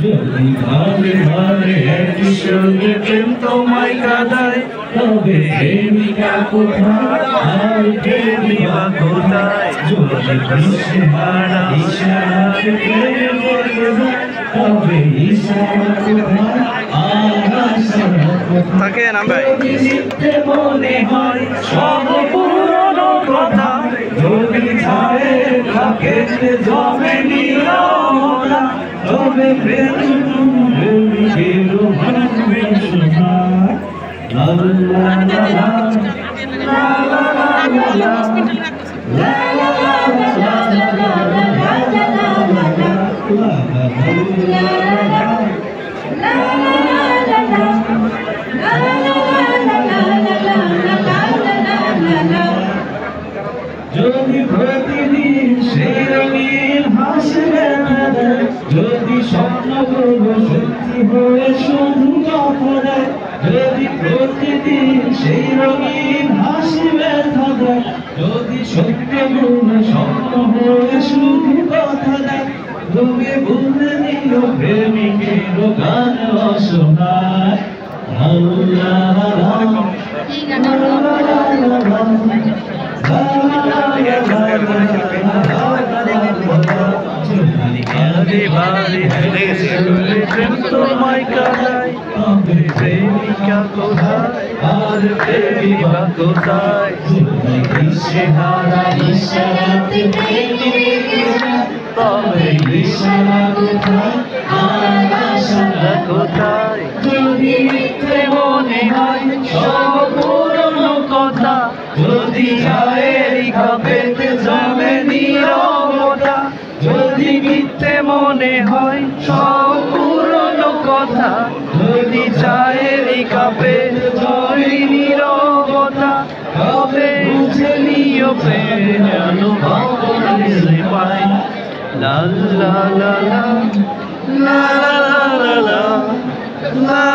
যদি ঘরে ঘরে একই সঙ্গে প্রেম তোমায় কাঁদায়, তবে প্রেমিকা কোথায় আর প্রেমিকা কোথায়? যদি দিশেহারা ইশারাতে প্রেমে পড়ে যায়, তবে ইশারা কোথায় আর আশারা কোথায়? যদি মিথ্যে মনে হয় সব পুরনো কথা, যদি ছায়ের থাকেতে জমে নীরবতা, তবে প্রেমিকের ভাঙবে সোনার। লা লা লা লা লা লা লা লা লা যদি প্রতিদিন সেই রঙিন হাসি দেখা দেয়, যদি স্বপ্নগুলো সত্যি হয়ে শুধু কথা দেয়, যদি প্রতিদিন সেই রঙিন হাসি ব্যথা দেয়, যদি সত্যগুলো স্বপ্ন হয়ে শুধু কথা দেয়, তবে বুঝে নিল প্রেমিকের গান অশোনায়। তোমায় কাঁদায়, তবে প্রেমিকা কোথায় আর প্রেমিকা কোথায়? দিশেহারা ইশারাতে প্রেমে পড়ে যায়, তবে ইশারা কোথায় আর আশারা কোথায়? যদি মিথ্যে মনে হয় সব পুরনো কথা, যদি ছায়ের কাপেতে জমে নীরবতা, যদি মিথ্যে মনে হয় সব পুরনো কথা, যদি ছায়ের কাপেতে জমে নীরবতা, তবে বুঝে নিও প্রেম অনুভব করলে পাই। লা লা লা লা লা লা লা লা লা।